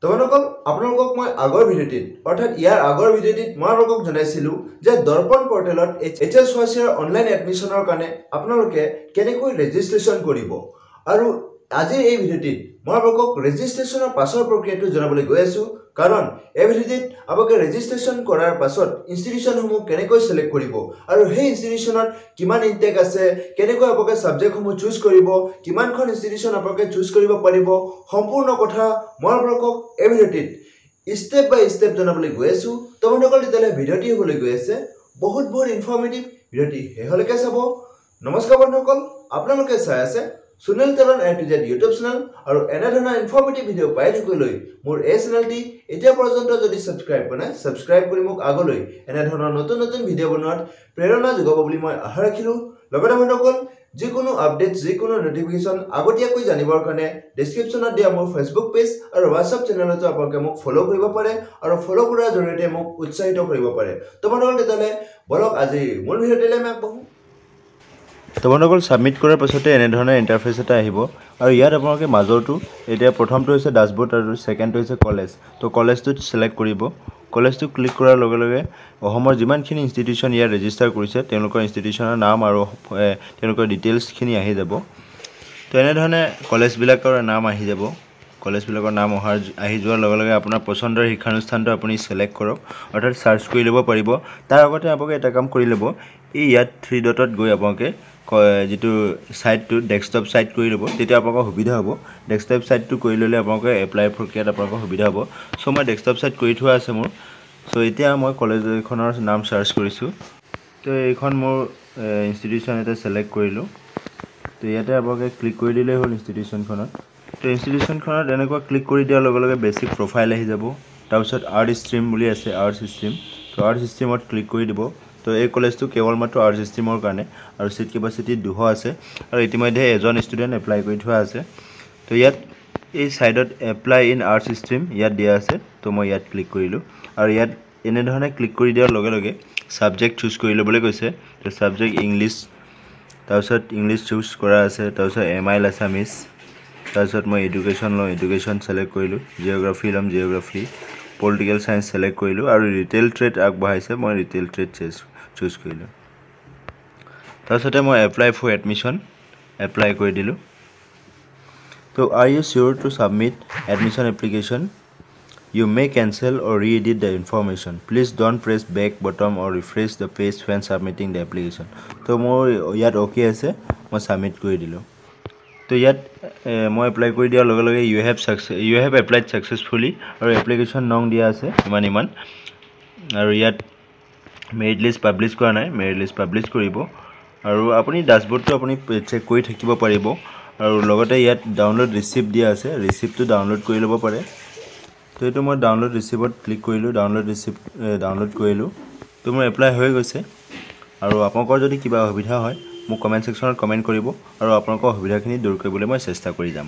তো বন্ধুসকল আপোনালোকক মই আগৰ ভিডিঅ'টিত অৰ্থাৎ ইয়াৰ আগৰ ভিডিঅ'টিত মই আপোনালোকক জনাইছিলো যে দৰ্পণ পৰ্টেলত এইচএছ ফাৰ্ষ্ট ইয়াৰ অনলাইন এডমিশনৰ কাৰণে আপোনালোকে কেনেকৈ ৰেজিষ্ট্ৰেচন কৰিব আৰু আজি এই ভিডিঅ'টিত মই আপোনালোকক ৰেজিষ্ট্ৰেচনৰ পাছৰ প্ৰক্ৰিয়াটো জনাবলৈ গৈ আছো কাৰণ এই ভিডিঅ'টিত আপোনালোকে ৰেজিষ্ট্ৰেচন কৰাৰ পাছত ইনষ্টিটিউচনসমূহ কেনেকৈ সিলেক্ট কৰিব আৰু সেই ইনষ্টিটিউচনত কিমান ইনটেক আছে কেনেকৈ আপোনালোকে সাবজেক্টসমূহ চুজ কৰিব কিমানখন ইনষ্টিটিউচন আপোনালোকে চুজ কৰিব পাৰিব সম্পূৰ্ণ কথা মই আপোনালোকক এই ভিডিঅ'টিত স্টেপ বাই স্টেপ জনাবলৈ গৈ আছো তো বন্ধুসকল তেতিয়ালে ভিডিঅ'টি হ'বলৈ গৈ আছে বহুত ইনফৰ্মেটিভ ভিডিঅ'টি হেহলৈকে চাব নমস্কাৰ বন্ধুসকল আপোনালোকে চাই আছে সুনীল তেলন এটিজেড ইউটিউব চেনেল আৰু এনে ধৰণৰ ইনফৰ্মেটিভ ভিডিঅ' পাই থাকিবলৈ মোৰ এই চেনেলটি এতিয়া পৰ্যন্ত যদি সাবস্ক্ৰাইব কৰা সাবস্ক্ৰাইব কৰি মোক আগলৈ এনে ধৰণৰ নতুন ভিডিঅ' বনোৱাত প্ৰেৰণা যোগাব বুলি মই আশা ৰাখিলো লগতে বন্ধুসকল যিকোনো আপডেট যিকোনো নটিফিকেশন আগতীয়াকৈ জানিবৰ কাৰণে ডেসক্ৰিপচনত দিয়া মোৰ ফেসবুক পেজ আৰু WhatsApp চেনেলতো আপোনালোকে মোক ফলো কৰিব পাৰে আৰু ফলো কৰাৰ জৰিয়তে মোক উৎসাহিত কৰিব পাৰে তো বন্ধুসকল তেতিয়ালে বলক আজি মূল ভিডিঅ'টিলৈ আমি আগবাঢ়ো তো বন্ধুসকল সাবমিট কৰাৰ পাছতে এনে ধৰণৰ ইন্টাৰফেস এটা আহিব আৰু ইয়াত আপোনালোকে মাজৰটো এতিয়া প্ৰথমটো হৈছে ড্যাশবোৰ্ড আৰু সেকেন্ডটো হৈছে কলেজ তো কলেজটো সিলেক্ট কৰিব কলেজটো ক্লিক কৰাৰ লগে লগে অসমৰ যিমানখিনি ইনষ্টিটিউচন ইয়াত ৰেজিষ্টাৰ কৰিছে তেওঁলোকৰ ইনষ্টিটিউচনৰ নাম আৰু তেওঁলোকৰ ডিটেইলছখিনি আহি যাব তো এনে ধৰণে কলেজবিলাকৰ নাম আহি যাব কলেজবিলাকৰ নাম আহি যোৱাৰ লগে লগে আপোনাৰ পছন্দৰ শিক্ষানুষ্ঠানটো আপুনি সিলেক্ট কৰক অৰ্থাৎ সাৰ্চ কৰি ল'ব পাৰিব তাৰ আগতে আপোনালোকে এটা কাম কৰি ল'ব এই ইয়াত 3 ডটত গৈ আপোনালোকে যেটো সাইটটো ডেস্কটপ সাইট কৰি ল'ব তেতিয়া আপোনালোকৰ সুবিধা হ'ব ডেস্কটপ সাইটটো কৰি ল'লে আপোনালোকে এপ্লাই প্ৰক্ৰিয়াত আপোনালোকৰ সুবিধা হ'ব সো মই ডেস্কটপ সাইট কৰি থোৱা আছে মোৰ সো এতিয়া মই কলেজখনৰ নাম সাৰ্চ কৰিছো তো এইখন মোৰ ইনষ্টিটিউচন এটা সিলেক্ট কৰিলো তো ইয়াতে আপোনালোকে ক্লিক কৰি দিলে হ'ল ইনষ্টিটিউচনখনত তো ইনষ্টিটিউচনখনত এনেকুৱা ক্লিক কৰি দিয়াৰ লগে লগে বেসিক প্ৰফাইল আহি যাব তাৰপিছত আৰ্ট ষ্ট্ৰীম বুলি আছে আৰ্ট ষ্ট্ৰীম তো আৰ্ট ষ্ট্ৰীমত ক্লিক কৰি দিব তো এই কলেজটো কেৱল মাত্ৰ আৰ্ট ষ্ট্ৰীমৰ কাৰণে আৰু সিট কেপাসিটি 200 আছে আৰু ইতিমধ্যে এজন ষ্টুডেন্ট এপ্লাই কৰি থোৱা আছে তো ইয়াত এই সাইডত এপ্লাই ইন আৰ্ট ষ্ট্ৰীম ইয়াত দিয়া আছে তো মই ইয়াত ক্লিক কৰিলো আৰু ইয়াত এনে ধৰণে ক্লিক কৰি দিয়াৰ লগে লগে সাবজেক্ট চুজ কৰি ল'বলৈ কৈছে তো সাবজেক্ট ইংলিশ তাৰপিছত ইংলিশ চুজ কৰা আছে তাৰপিছত এমআইল আসামিজ তাৰপিছত মই এডুকেশ্যন সিলেক্ট কৰিলো জিওগ্ৰাফি লম জিওগ্ৰাফি পলিটিক্যাল সায়েন্স সিলেক্ট কৰিলো আৰু ৰিটেইল ট্ৰেড আগবঢ়াইছে মই ৰিটেইল ট্ৰেড চুজ কৰিলো তাৰপিছতে মই এপ্লাই ফৰ এডমিশন এপ্লাই কৰি দিলো তো are you sure to submit admission application you may cancel or re-edit the information please don't press back button or refresh the page when submitting the application তো মোৰ ইয়াত okay আছে মই submit কৰি দিলো তো ইয়াত মই এপ্লাই কৰি দিয়াৰ লগে লগে you have applied successfully আৰু এপ্লিকেশন নং দিয়া আছে ইমান আৰু ইয়াত মেৰিট লিষ্ট পাবলিশ কৰা নাই মেৰিট লিষ্ট পাবলিশ কৰিব আৰু আপুনি ড্যাশবোৰ্ডটো আপুনি চেক কৰি থাকিব পাৰিব আৰু লগতে ইয়াত ডাউনলোড ৰিসিপ্ট দিয়া আছে ৰিসিপ্টটো ডাউনলোড কৰি ল'ব পাৰে তো এটো মই ডাউনলোড ৰিসিপ্টত ক্লিক কৰিলো ডাউনলোড ৰিসিপ্ট ডাউনলোড কৰিলো তো মোৰ এপ্লাই হৈ গৈছে আৰু আপোনালোকৰ যদি কিবা অসুবিধা হয় মোক কমেন্ট সেকশনত কমেন্ট কৰিব আৰু আপোনালোকৰ অসুবিধাখিনি দূৰ কৰিবলৈ মই চেষ্টা কৰি যাম